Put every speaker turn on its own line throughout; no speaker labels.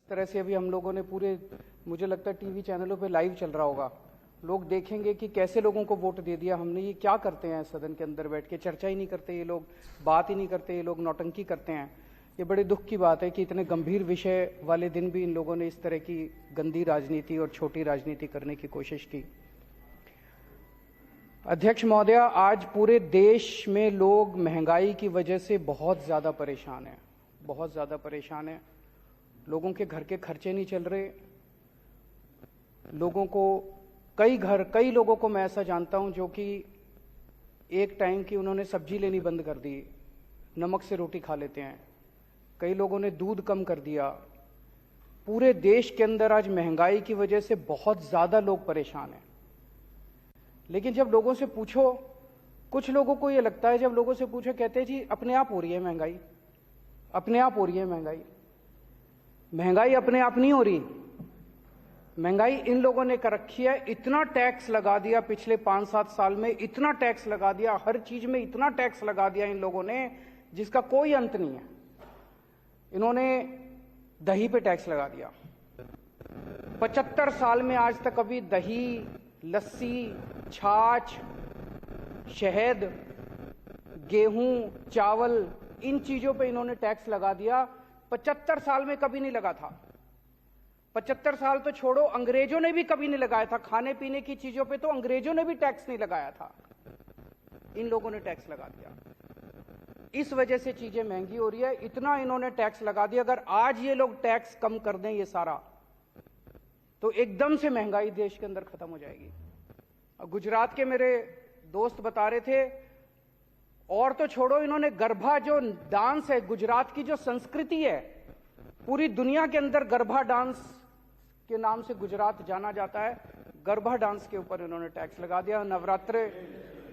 तरह से अभी हम लोगों ने पूरे, मुझे लगता है टीवी चैनलों पे लाइव चल रहा होगा, लोग देखेंगे कि कैसे लोगों को वोट दे दिया हमने। ये क्या करते हैं सदन के अंदर बैठ के, चर्चा ही नहीं करते ये लोग, बात ही नहीं करते ये लोग, नौटंकी करते हैं। ये बड़े दुख की बात है कि इतने गंभीर विषय वाले दिन भी इन लोगों ने इस तरह की गंदी राजनीति और छोटी राजनीति करने की कोशिश की। अध्यक्ष महोदय, आज पूरे देश में लोग महंगाई की वजह से बहुत ज्यादा परेशान हैं, बहुत ज्यादा परेशान हैं। लोगों के घर के खर्चे नहीं चल रहे। लोगों को कई लोगों को मैं ऐसा जानता हूं जो कि एक टाइम की उन्होंने सब्जी लेनी बंद कर दी, नमक से रोटी खा लेते हैं। कई लोगों ने दूध कम कर दिया। पूरे देश के अंदर आज महंगाई की वजह से बहुत ज्यादा लोग परेशान हैं। लेकिन जब लोगों से पूछो, कुछ लोगों को यह लगता है, जब लोगों से पूछो कहते हैं जी अपने आप हो रही है महंगाई, अपने आप हो रही है महंगाई। महंगाई अपने आप नहीं हो रही। महंगाई इन लोगों ने कर रखी है। इतना टैक्स लगा दिया पिछले 5-7 साल में, इतना टैक्स लगा दिया, हर चीज में इतना टैक्स लगा दिया इन लोगों ने जिसका कोई अंत नहीं है। इन्होंने दही पे टैक्स लगा दिया। 75 साल में आज तक अभी दही, लस्सी, छाछ, शहद, गेहूं, चावल, इन चीजों पे इन्होंने टैक्स लगा दिया। 75 साल में कभी नहीं लगा था। 75 साल तो छोड़ो, अंग्रेजों ने भी कभी नहीं लगाया था। खाने पीने की चीजों पे तो अंग्रेजों ने भी टैक्स नहीं लगाया था। इन लोगों ने टैक्स लगा दिया। इस वजह से चीजें महंगी हो रही है। इतना इन्होंने टैक्स लगा दिया। अगर आज ये लोग टैक्स कम कर दें ये सारा, तो एकदम से महंगाई देश के अंदर खत्म हो जाएगी। गुजरात के मेरे दोस्त बता रहे थे, और तो छोड़ो, इन्होंने गरबा जो डांस है, गुजरात की जो संस्कृति है, पूरी दुनिया के अंदर गरबा डांस के नाम से गुजरात जाना जाता है। गरबा डांस के ऊपर इन्होंने टैक्स लगा दिया।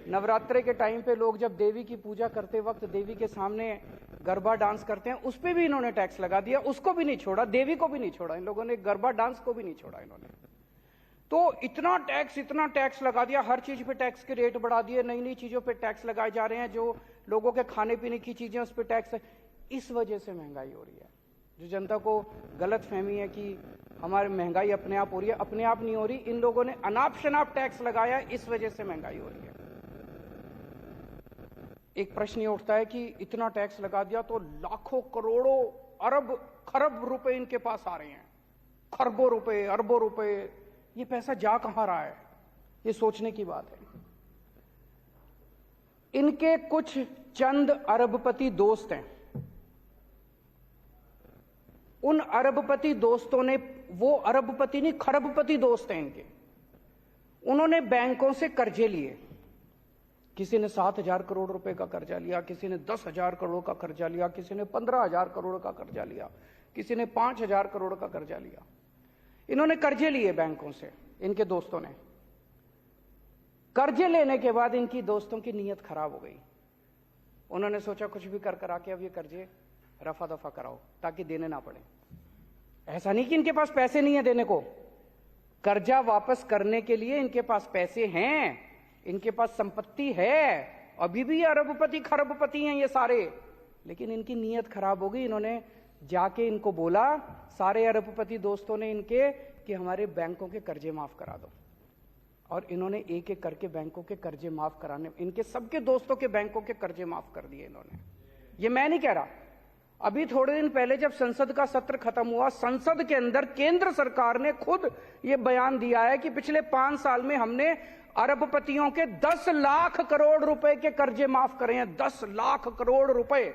नवरात्रे के टाइम पे लोग जब देवी की पूजा करते वक्त देवी के सामने गरबा डांस करते हैं, उस पर भी इन्होंने टैक्स लगा दिया। उसको भी नहीं छोड़ा, देवी को भी नहीं छोड़ा इन लोगों ने, गरबा डांस को भी नहीं छोड़ा इन्होंने। तो इतना टैक्स लगा दिया। हर चीज पे टैक्स के रेट बढ़ा दिए, नई नई चीजों पे टैक्स लगाए जा रहे हैं। जो लोगों के खाने पीने की चीजें उस पर टैक्स है। इस वजह से महंगाई हो रही है। जो जनता को गलत फहमी है कि हमारी महंगाई अपने आप हो रही है, अपने आप नहीं हो रही। इन लोगों ने अनाप शनाप टैक्स लगाया, इस वजह से महंगाई हो रही है। एक प्रश्न ये उठता है कि इतना टैक्स लगा दिया तो लाखों करोड़ों अरब खरब रुपए इनके पास आ रहे हैं, खरबों रुपए, अरबों रुपए, ये पैसा जा कहां रहा है? ये सोचने की बात है। इनके कुछ चंद अरबपति दोस्त हैं। उन अरबपति दोस्तों ने, वो अरबपति नहीं खरबपति दोस्त हैं इनके, उन्होंने बैंकों से कर्जे लिए। किसी ने 7,000 करोड़ रुपए का कर्जा लिया, किसी ने 10,000 करोड़ का कर्जा लिया, किसी ने 15,000 करोड़ का कर्जा लिया, किसी ने 5,000 करोड़ का कर्जा लिया। इन्होंने कर्जे लिए बैंकों से, इनके दोस्तों ने। कर्जे लेने के बाद इनकी दोस्तों की नीयत खराब हो गई। उन्होंने सोचा कुछ भी कर करा के अब ये कर्जे रफा दफा कराओ ताकि देने ना पड़े। ऐसा नहीं कि इनके पास पैसे नहीं है देने को, कर्जा वापस करने के लिए इनके पास पैसे हैं, इनके पास संपत्ति है, अभी भी अरबपति खरबपति हैं ये सारे। लेकिन इनकी नीयत खराब हो गई। इन्होंने जाके इनको बोला, सारे अरबपति दोस्तों ने इनके, कि हमारे बैंकों के कर्जे माफ करा दो। और इन्होंने एक एक करके बैंकों के कर्जे माफ कराने, इनके सबके दोस्तों के बैंकों के कर्जे माफ कर दिए इन्होंने। ये मैं नहीं कह रहा। अभी थोड़े दिन पहले जब संसद का सत्र खत्म हुआ, संसद के अंदर केंद्र सरकार ने खुद ये बयान दिया है कि पिछले 5 साल में हमने अरबपतियों के 10 लाख करोड़ रुपए के कर्जे माफ करे हैं। 10 लाख करोड़ रुपए,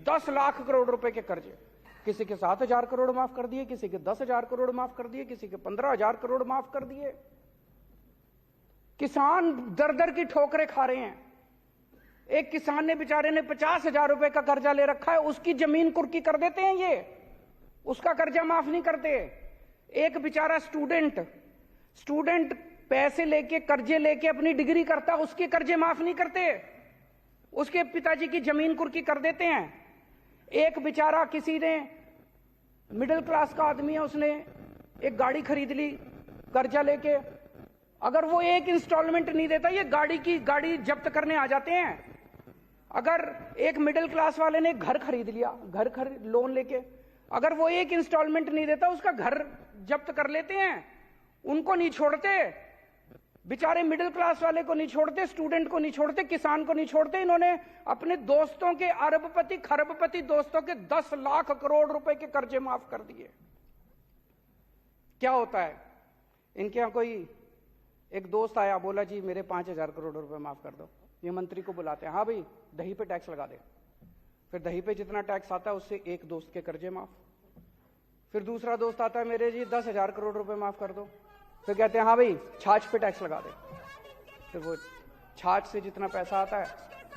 10 लाख करोड़ रुपए के कर्जे। किसी के 7,000 करोड़ माफ कर दिए, किसी के 10,000 करोड़ माफ कर दिए, किसी के 15,000 करोड़ माफ कर दिए। किसान दर दर की ठोकरें खा रहे हैं। एक किसान ने, बेचारे ने 50,000 रुपए का कर्जा ले रखा है, उसकी जमीन कुर्की कर देते हैं ये, उसका कर्जा माफ नहीं करते। एक बेचारा स्टूडेंट पैसे लेके, कर्जे लेके अपनी डिग्री करता, उसके कर्जे माफ नहीं करते, उसके पिताजी की जमीन कुर्की कर देते हैं। एक बेचारा, किसी ने, मिडिल क्लास का आदमी है, उसने एक गाड़ी खरीद ली कर्जा लेके, अगर वो एक इंस्टॉलमेंट नहीं देता, ये गाड़ी जब्त करने आ जाते हैं। अगर एक मिडिल क्लास वाले ने घर खरीद लिया, लोन लेके, अगर वो एक इंस्टॉलमेंट नहीं देता उसका घर जब्त कर लेते हैं, उनको नहीं छोड़ते, बेचारे मिडिल क्लास वाले को नहीं छोड़ते, स्टूडेंट को नहीं छोड़ते, किसान को नहीं छोड़ते। इन्होंने अपने दोस्तों के अरबपति खरबपति दोस्तों के 10 लाख करोड़ रुपए के कर्जे माफ कर दिए। क्या होता है इनके यहां, कोई एक दोस्त आया, बोला जी मेरे 5,000 करोड़ रुपए माफ कर दो। ये मंत्री को बुलाते हैं, हाँ भाई दही पे टैक्स लगा दे। फिर दही पे जितना टैक्स आता है उससे एक दोस्त के कर्जे माफ। फिर दूसरा दोस्त आता है, मेरे जी 10,000 करोड़ रुपए माफ कर दो। फिर कहते हैं हाँ भाई छाछ पे टैक्स लगा दे। फिर वो छाछ से जितना पैसा आता है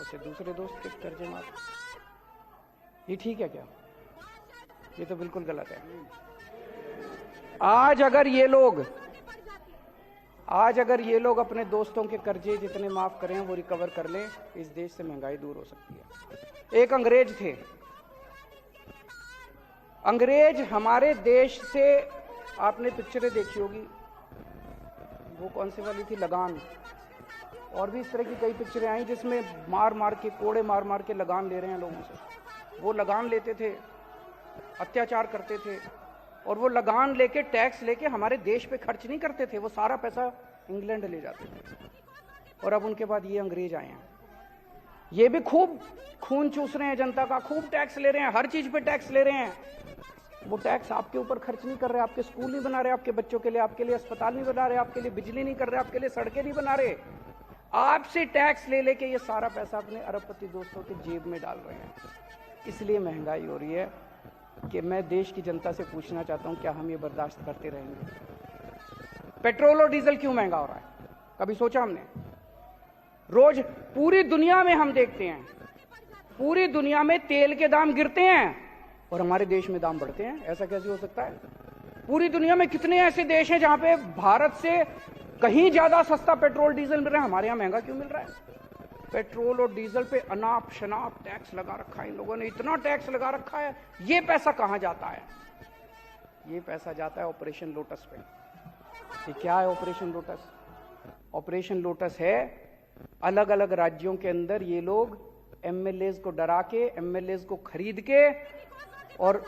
उससे दूसरे दोस्त के कर्जे माफ। ये ठीक है क्या? ये तो बिल्कुल गलत है। आज अगर ये लोग अपने दोस्तों के कर्जे जितने माफ करें वो रिकवर कर लें, इस देश से महंगाई दूर हो सकती है। एक अंग्रेज थे, अंग्रेज हमारे देश से, आपने पिक्चरें देखी होगी, वो कौन सी वाली थी, लगान, और भी इस तरह की कई पिक्चरें आई जिसमें मार मार के, कोड़े मार मार के लगान ले रहे हैं लोगों से। वो लगान लेते थे, अत्याचार करते थे, और वो लगान लेके टैक्स लेके हमारे देश पे खर्च नहीं करते थे, वो सारा पैसा इंग्लैंड ले जाते थे। और अब उनके बाद ये अंग्रेज आए हैं, ये भी खूब खून चूस रहे हैं जनता का, खूब टैक्स ले रहे हैं, हर चीज पे टैक्स ले रहे हैं। वो टैक्स आपके ऊपर खर्च नहीं कर रहे, आपके स्कूल नहीं बना रहे, आपके बच्चों के लिए, आपके लिए अस्पताल नहीं बना रहे, आपके लिए बिजली नहीं कर रहे, आपके लिए सड़कें नहीं बना रहे। आपसे टैक्स ले लेके ये सारा पैसा अपने अरबपति दोस्तों के जेब में डाल रहे हैं। इसलिए महंगाई हो रही है कि मैं देश की जनता से पूछना चाहता हूं, क्या हम ये बर्दाश्त करते रहेंगे? पेट्रोल और डीजल क्यों महंगा हो रहा है? कभी सोचा हमने? रोज पूरी दुनिया में हम देखते हैं, पूरी दुनिया में तेल के दाम गिरते हैं और हमारे देश में दाम बढ़ते हैं। ऐसा कैसे हो सकता है? पूरी दुनिया में कितने ऐसे देश हैं जहां पे भारत से कहीं ज्यादा सस्ता पेट्रोल डीजल मिल रहा है, हमारे यहां महंगा क्यों मिल रहा है? पेट्रोल और डीजल पे अनाप शनाप टैक्स लगा रखा है इन लोगों ने, इतना टैक्स लगा रखा है। ये पैसा कहां जाता है? ये पैसा जाता है ऑपरेशन लोटस पे। ये क्या है ऑपरेशन लोटस? ऑपरेशन लोटस है, अलग अलग राज्यों के अंदर ये लोग एमएलएज को डरा के, एमएलएज को खरीद के, और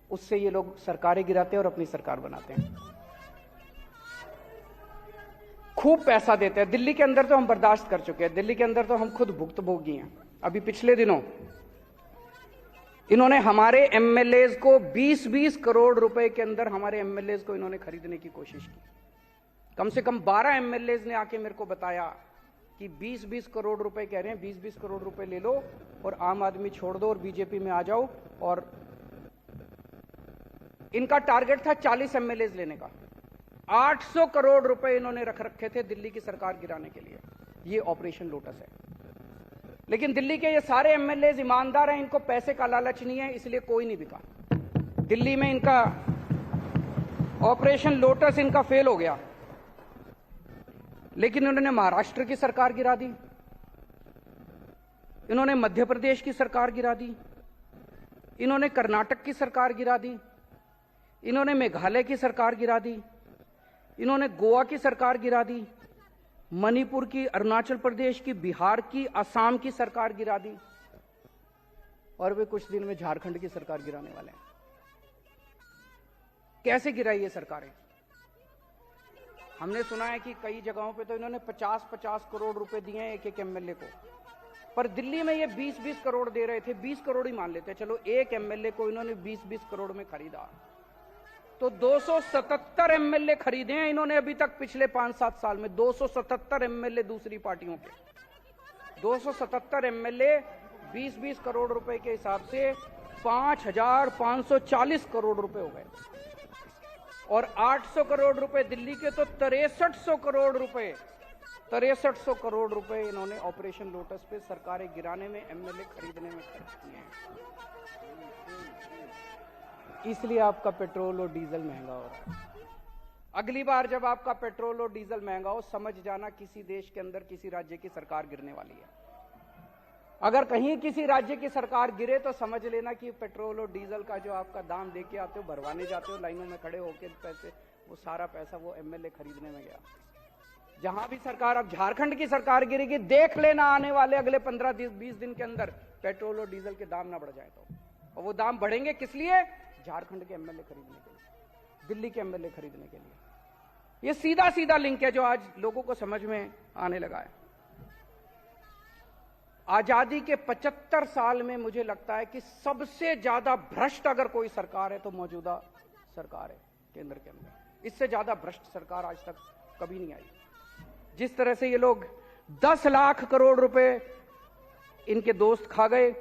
उससे ये लोग सरकारें गिराते हैं और अपनी सरकार बनाते हैं। खूब पैसा देते हैं। दिल्ली के अंदर तो हम बर्दाश्त कर चुके हैं, दिल्ली के अंदर तो हम खुद भुक्तभोगी हैं। अभी पिछले दिनों इन्होंने हमारे एमएलएज को 20-20 करोड़ रुपए के अंदर हमारे एमएलएज को इन्होंने खरीदने की कोशिश की। कम से कम 12 एमएलएज ने आके मेरे को बताया कि 20-20 करोड़ रुपए कह रहे हैं, 20-20 करोड़ रुपए ले लो और आम आदमी छोड़ दो और बीजेपी में आ जाओ। और इनका टारगेट था 40 एमएलएज लेने का। 800 करोड़ रुपए इन्होंने रख रखे थे दिल्ली की सरकार गिराने के लिए। ये ऑपरेशन लोटस है। लेकिन दिल्ली के ये सारे एमएलएज ईमानदार हैं, इनको पैसे का लालच नहीं है, इसलिए कोई नहीं बिका। दिल्ली में इनका ऑपरेशन लोटस इनका फेल हो गया। लेकिन इन्होंने महाराष्ट्र की सरकार गिरा दी, इन्होंने मध्य प्रदेश की सरकार गिरा दी, इन्होंने कर्नाटक की सरकार गिरा दी, इन्होंने मेघालय की सरकार गिरा दी, इन्होंने गोवा की सरकार गिरा दी, मणिपुर की, अरुणाचल प्रदेश की, बिहार की, असम की सरकार गिरा दी, और वे कुछ दिन में झारखंड की सरकार गिराने वाले हैं। कैसे गिराई ये सरकारें? हमने सुना है कि कई जगहों पे तो इन्होंने 50-50 करोड़ रुपए दिए हैं एक एक एमएलए को, पर दिल्ली में ये 20-20 करोड़ दे रहे थे। 20 करोड़ ही मान लेते हैं, चलो एक एमएलए को इन्होंने 20-20 करोड़ में खरीदा, तो 277 एमएलए खरीदे हैं इन्होंने अभी तक पिछले 5-7 साल में। 277 एमएलए दूसरी पार्टियों के, 277 एमएलए 20-20 करोड़ रुपए के हिसाब से 5,540 करोड़ रुपए हो गए। और 800 करोड़ रुपए दिल्ली के, तो 6300 करोड़ रुपए, 6300 करोड़ रुपए इन्होंने ऑपरेशन लोटस पे सरकारें गिराने में, एमएलए खरीदने में खर्च किए हैं। इसलिए आपका पेट्रोल और डीजल महंगा हो रहा है। अगली बार जब आपका पेट्रोल और डीजल महंगा हो, समझ जाना किसी देश के अंदर किसी राज्य की सरकार गिरने वाली है। अगर कहीं किसी राज्य की सरकार गिरे तो समझ लेना कि पेट्रोल और डीजल का जो आपका दाम देके आते हो, भरवाने जाते हो लाइनों में खड़े होकर पैसे, वो सारा पैसा वो एमएलए खरीदने में गया। जहां भी सरकार, अब झारखंड की सरकार गिरेगी, देख लेना आने वाले अगले 15-20 दिन के अंदर पेट्रोल और डीजल के दाम ना बढ़ जाए तो। और वो दाम बढ़ेंगे किस लिए? झारखंड के एमएलए खरीदने के लिए, दिल्ली के एमएलए खरीदने के लिए। ये सीधा सीधा लिंक है जो आज लोगों को समझ में आने लगा है। आजादी के 75 साल में मुझे लगता है कि सबसे ज्यादा भ्रष्ट अगर कोई सरकार है तो मौजूदा सरकार है केंद्र के अंदर। इससे ज्यादा भ्रष्ट सरकार आज तक कभी नहीं आई। जिस तरह से ये लोग 10 लाख करोड़ रुपए इनके दोस्त खा गए,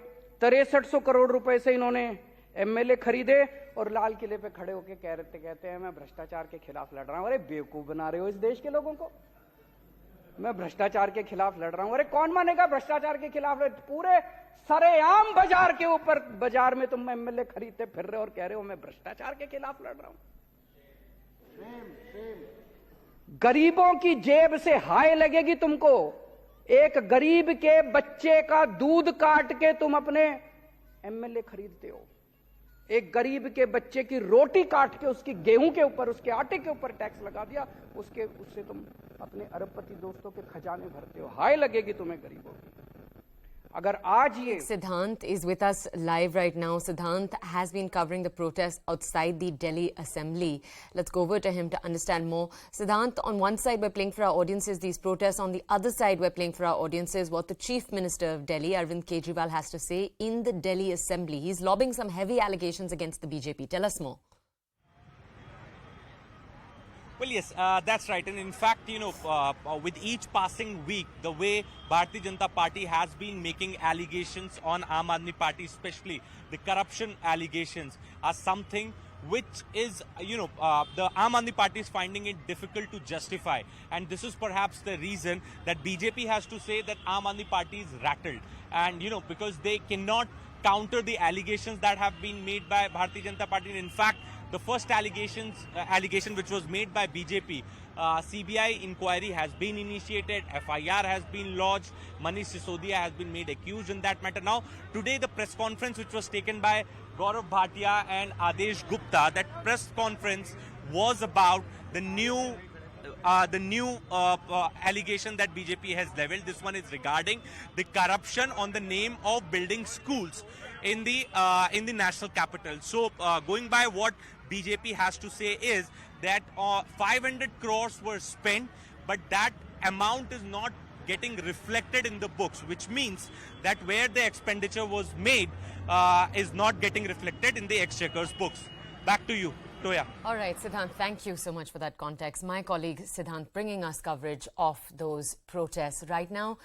6300 करोड़ रुपए से इन्होंने एमएलए खरीदे और लाल किले पे खड़े होकर कहते हैं मैं भ्रष्टाचार के खिलाफ लड़ रहा हूं। अरे बेवकूफ बना रहे हो इस देश के लोगों को। मैं भ्रष्टाचार के खिलाफ लड़ रहा हूं। अरे कौन मानेगा भ्रष्टाचार के खिलाफ? पूरे सरेआम बाजार के ऊपर, बाजार में तुम एमएलए खरीदते फिर रहे हो और कह रहे हो मैं भ्रष्टाचार के खिलाफ लड़ रहा हूं। गरीबों की जेब से हाय लगेगी तुमको। एक गरीब के बच्चे का दूध काट के तुम अपने एमएलए खरीदते हो। एक गरीब के बच्चे की रोटी काट के उसकी गेहूं के ऊपर, उसके आटे के ऊपर टैक्स लगा दिया, उससे तुम अपने अरबपति दोस्तों के खजाने भरते हो। हाय लगेगी तुम्हें गरीबों की। अगर आज ये
Siddhant is with us live right now. Siddhant has been covering the protests outside the Delhi Assembly. Let's go over to him to understand more. Siddhant, on one side we're playing for our audiences these protests, on the other side we're playing for our audiences what the Chief Minister of Delhi, Arvind Kejriwal, has to say in the Delhi Assembly. He's lobbing some heavy allegations against the BJP. Tell us more.
Well, yes, that's right. And in fact, with each passing week, the way Bharatiya Janata Party has been making allegations on Aam Aadmi Party, especially the corruption allegations, are something which is, the Aam Aadmi Party is finding it difficult to justify. And this is perhaps the reason that BJP has to say that Aam Aadmi Party is rattled. And, because they cannot counter the allegations that have been made by Bharatiya Janata Party. And in fact, the first allegation which was made by BJP, CBI inquiry has been initiated, FIR has been lodged, Manish Sisodia has been made accused in that matter. Now, today the press conference which was taken by Gaurav Bhatia and Adesh Gupta, that press conference was about the new allegation that BJP has leveled. This one is regarding the corruption on the name of building schools in the national capital. So, going by what BJP has to say is that 500 crores were spent, but that amount is not getting reflected in the books, which means that where the expenditure was made is not getting reflected in the Exchequer's books. Back to you, Toya.
All right, Siddhant, thank you so much for that context. My colleague Siddhant bringing us coverage of those protests. Right now,